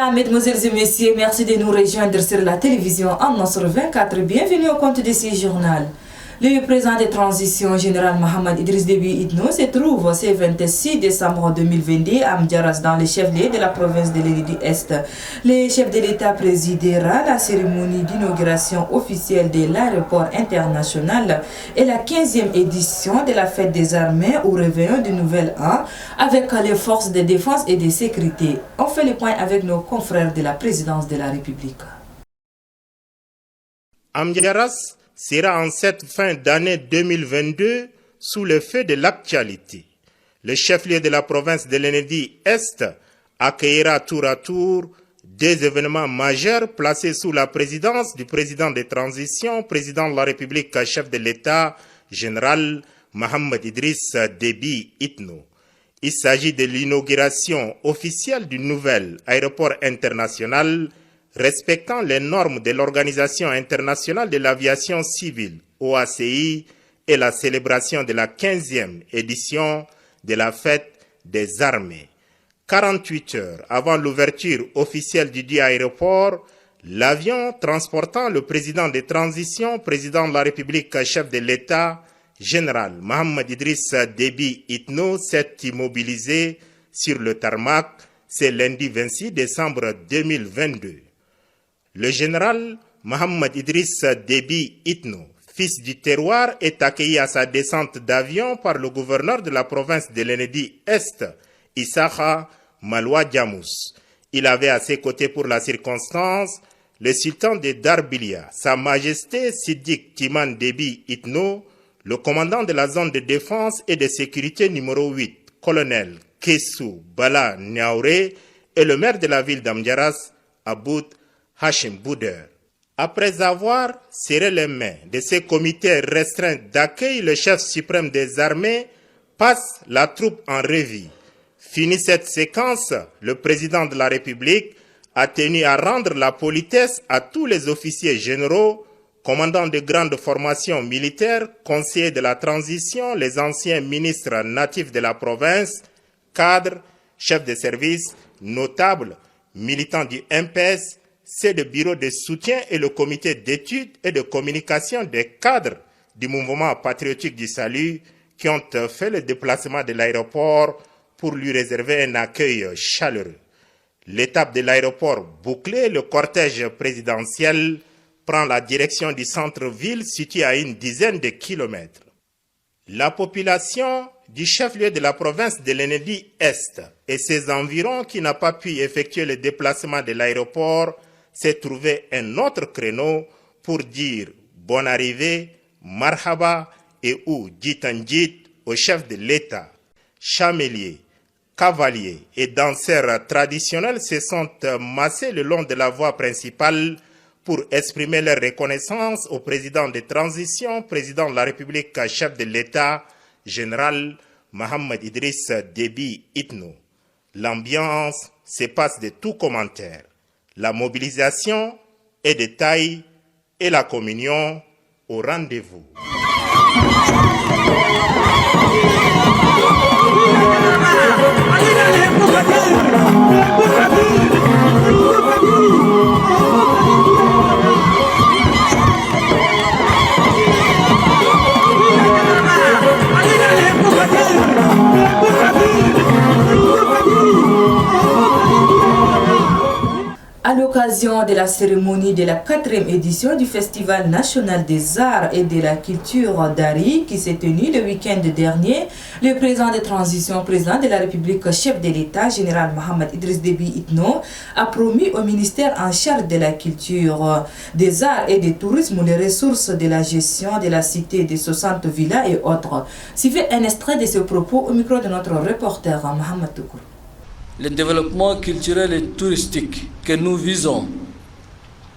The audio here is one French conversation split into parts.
Voilà, mesdemoiselles et messieurs, merci de nous rejoindre sur la télévision en Nasr 24. Bienvenue au compte de ce journal. Le président de transition général Mohamed Idriss Déby Itno se trouve ce 26 décembre 2022 à Mdiaras dans le chef-lieu de la province de l'Est. Le chef de l'État présidera la cérémonie d'inauguration officielle de l'aéroport international et la 15e édition de la fête des armées au réveillon du Nouvel An avec les forces de défense et de sécurité. On fait le point avec nos confrères de la présidence de la République. Mdiaras sera en cette fin d'année 2022 sous le feu de l'actualité. Le chef-lieu de la province de l'Est accueillera tour à tour des événements majeurs placés sous la présidence du président de transition, président de la République, chef de l'État, général Mohamed Idriss Déby Itno. Il s'agit de l'inauguration officielle du nouvel aéroport international respectant les normes de l'Organisation internationale de l'aviation civile, OACI, et la célébration de la 15e édition de la fête des armées. 48 heures avant l'ouverture officielle du dit aéroport, l'avion transportant le président de transition, président de la République, chef de l'État, général Mohamed Idriss Déby Itno, s'est immobilisé sur le tarmac ce lundi 26 décembre 2022. Le général Mohamed Idriss Déby Itno, fils du terroir, est accueilli à sa descente d'avion par le gouverneur de la province de l'Est, Issakha Maloua Djamous. Il avait à ses côtés pour la circonstance le sultan de Darbilia, Sa Majesté Siddiq Timan Déby Itno, le commandant de la zone de défense et de sécurité numéro 8, colonel Kessou Bala Niaouré, et le maire de la ville d'Amdiaras, Aboud Hachim Bouder. Après avoir serré les mains de ces comités restreints d'accueil, le chef suprême des armées passe la troupe en revue. Fini cette séquence, le président de la République a tenu à rendre la politesse à tous les officiers généraux, commandants de grandes formations militaires, conseillers de la transition, les anciens ministres natifs de la province, cadres, chefs de service, notables, militants du MPS, c'est le bureau de soutien et le comité d'études et de communication des cadres du mouvement patriotique du salut qui ont fait le déplacement de l'aéroport pour lui réserver un accueil chaleureux. L'étape de l'aéroport bouclée, le cortège présidentiel prend la direction du centre-ville situé à une dizaine de kilomètres. La population du chef-lieu de la province de l'Est et ses environs qui n'a pas pu effectuer le déplacement de l'aéroport s'est trouvé un autre créneau pour dire bonne arrivée, marhaba et ou jitanjit au chef de l'État. Chameliers, cavaliers et danseurs traditionnels se sont massés le long de la voie principale pour exprimer leur reconnaissance au président de transition, président de la République, chef de l'État, général Mohamed Idriss Déby Itno. L'ambiance se passe de tout commentaire. La mobilisation est de taille et la communion au rendez-vous. À l'occasion de la cérémonie de la 4e édition du Festival national des arts et de la culture d'Ari qui s'est tenue le week-end dernier, le président de transition, président de la République, chef de l'État, général Mohamed Idriss Déby Itno, a promis au ministère en charge de la culture, des arts et du tourisme les ressources de la gestion de la cité des 60 villas et autres. Suivez un extrait de ce propos au micro de notre reporter Mohamed Toukour. Le développement culturel et touristique que nous visons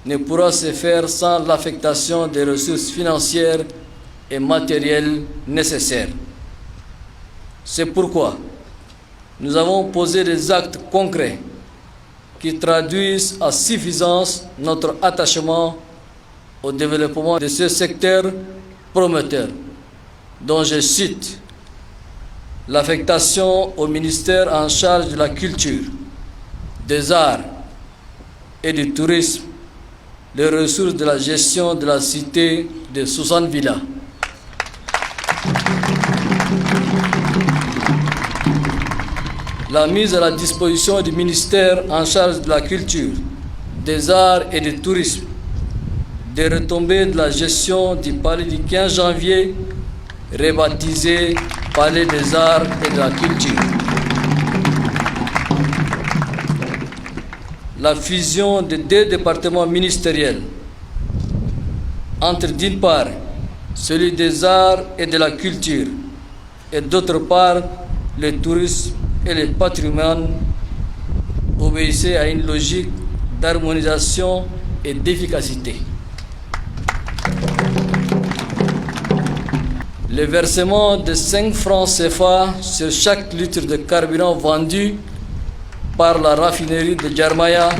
ne pourra se faire sans l'affectation des ressources financières et matérielles nécessaires. C'est pourquoi nous avons posé des actes concrets qui traduisent à suffisance notre attachement au développement de ce secteur prometteur, dont je cite l'affectation au ministère en charge de la culture, des arts et du tourisme les ressources de la gestion de la cité de 60 villas. La mise à la disposition du ministère en charge de la culture, des arts et du tourisme, des retombées de la gestion du palais du 15 janvier, rebaptisé Palais des Arts et de la Culture. La fusion de 2 départements ministériels entre d'une part celui des arts et de la culture et d'autre part le tourisme et le patrimoine obéissait à une logique d'harmonisation et d'efficacité. Le versement de 5 francs CFA sur chaque litre de carburant vendu par la raffinerie de Djarmaya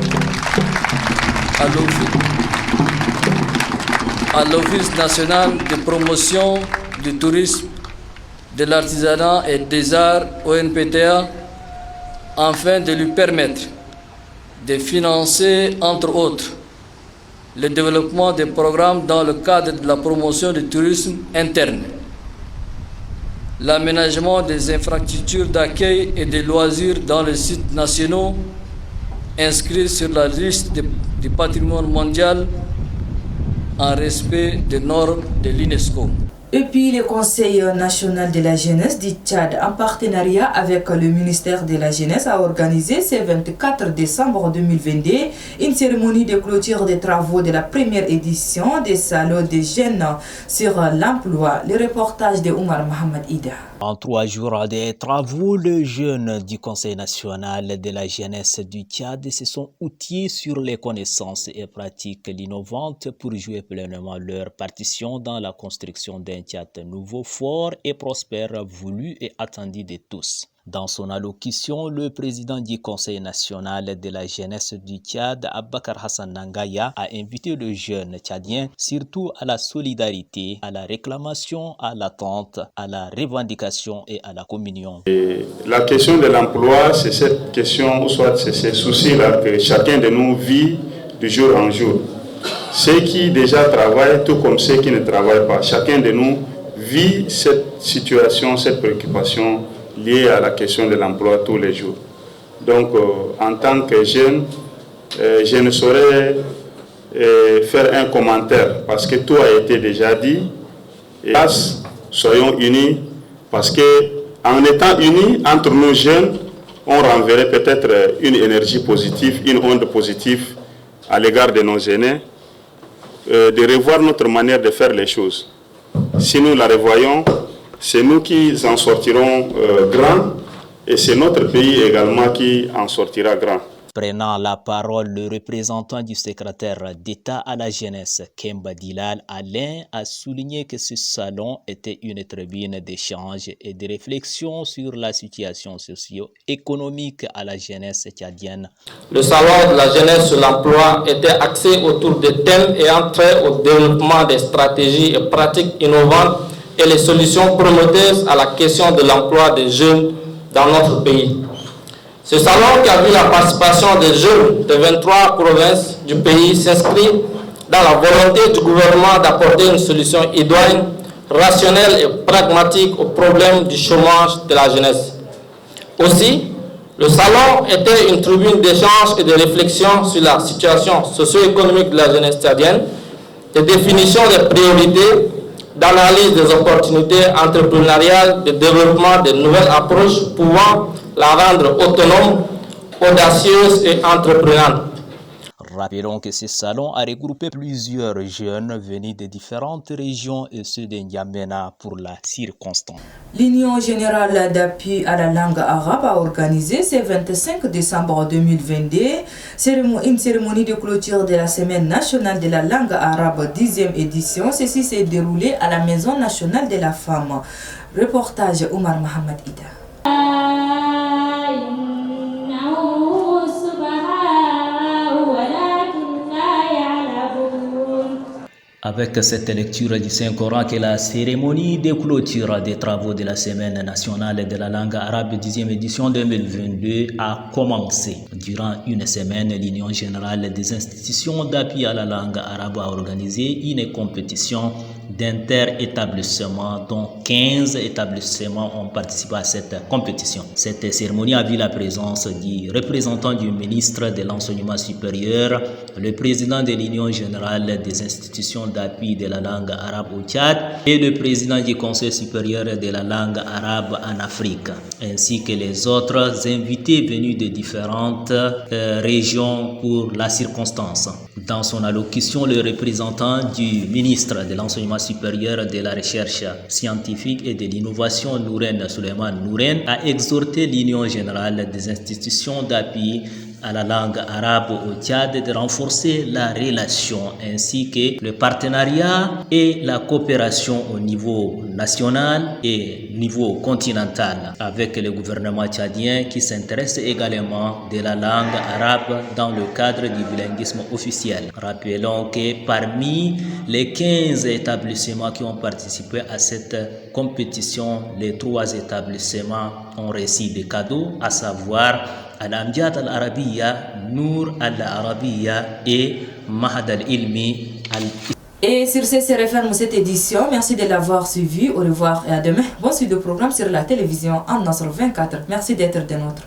à l'Office national de promotion du tourisme, de l'artisanat et des arts ONPTA, afin de lui permettre de financer, entre autres, le développement des programmes dans le cadre de la promotion du tourisme interne, l'aménagement des infrastructures d'accueil et des loisirs dans les sites nationaux inscrits sur la liste du patrimoine mondial en respect des normes de l'UNESCO. Et puis le Conseil national de la jeunesse du Tchad, en partenariat avec le ministère de la Jeunesse, a organisé ce 24 décembre 2022 une cérémonie de clôture des travaux de la première édition des salons des jeunes sur l'emploi. Le reportage de Omar Mohamed Ida. En 3 jours des travaux, les jeunes du Conseil national de la jeunesse du Tchad se sont outillés sur les connaissances et pratiques innovantes pour jouer pleinement leur partition dans la construction d'un Tchad nouveau, fort et prospère, voulu et attendu de tous. Dans son allocution, le président du Conseil national de la jeunesse du Tchad, Abakar Hassan Nangaya, a invité les jeunes tchadiens surtout à la solidarité, à la réclamation, à l'attente, à la revendication et à la communion. Et la question de l'emploi, c'est cette question, ou soit c'est ces soucis-là que chacun de nous vit de jour en jour. Ceux qui déjà travaillent, tout comme ceux qui ne travaillent pas, chacun de nous vit cette situation, cette préoccupation liée à la question de l'emploi tous les jours. Donc, en tant que jeune, je ne saurais faire un commentaire parce que tout a été déjà dit. Et soyons unis parce qu'en étant unis entre nous jeunes, on renverrait peut-être une énergie positive, une onde positive à l'égard de nos aînés, de revoir notre manière de faire les choses. Si nous la revoyons, c'est nous qui en sortirons grands et c'est notre pays également qui en sortira grand. Prenant la parole, le représentant du secrétaire d'État à la jeunesse, Kemba Dilal Alain, a souligné que ce salon était une tribune d'échange et de réflexion sur la situation socio-économique à la jeunesse tchadienne. Le salon de la jeunesse sur l'emploi était axé autour de thèmes ayant trait au développement des stratégies et pratiques innovantes et les solutions prometteuses à la question de l'emploi des jeunes dans notre pays. Ce salon qui a vu la participation des jeunes de 23 provinces du pays s'inscrit dans la volonté du gouvernement d'apporter une solution idoine, rationnelle et pragmatique au problème du chômage de la jeunesse. Aussi, le salon était une tribune d'échange et de réflexion sur la situation socio-économique de la jeunesse tchadienne, de définition des priorités, d'analyse des opportunités entrepreneuriales, de développement de nouvelles approches pouvant la rendre autonome, audacieuse et entreprenante. Rappelons que ce salon a regroupé plusieurs jeunes venus de différentes régions et ceux de N'Djamena pour la circonstance. L'Union générale d'appui à la langue arabe a organisé ce 25 décembre 2022 une cérémonie de clôture de la Semaine nationale de la langue arabe 10e édition. Ceci s'est déroulé à la Maison nationale de la femme. Reportage Omar Mohamed Ida. Avec cette lecture du Saint-Coran que la cérémonie de clôture des travaux de la Semaine nationale de la langue arabe 10e édition 2022 a commencé. Durant une semaine, l'Union générale des institutions d'appui à la langue arabe a organisé une compétition d'inter-établissements dont 15 établissements ont participé à cette compétition. Cette cérémonie a vu la présence du représentant du ministre de l'Enseignement supérieur, le président de l'Union générale des institutions d'appui de la langue arabe au Tchad et le président du Conseil supérieur de la langue arabe en Afrique, ainsi que les autres invités venus de différentes régions pour la circonstance. Dans son allocution, le représentant du ministre de l'Enseignement supérieur, de la recherche scientifique et de l'innovation, Nouren Suleiman Nouren, a exhorté l'Union générale des institutions d'appui à la langue arabe au Tchad de renforcer la relation ainsi que le partenariat et la coopération au niveau national et niveau continental avec le gouvernement tchadien qui s'intéresse également de la langue arabe dans le cadre du bilinguisme officiel. Rappelons que parmi les 15 établissements qui ont participé à cette compétition, les 3 établissements ont reçu des cadeaux, à savoir Al-Amjad Al-Arabiya, Nour Al-Arabiya et Mahad Al-Ilmi Et sur ce, se referme cette édition. Merci de l'avoir suivi. Au revoir et à demain. Bon suite de programme sur la télévision en Nasr 24. Merci d'être des nôtres.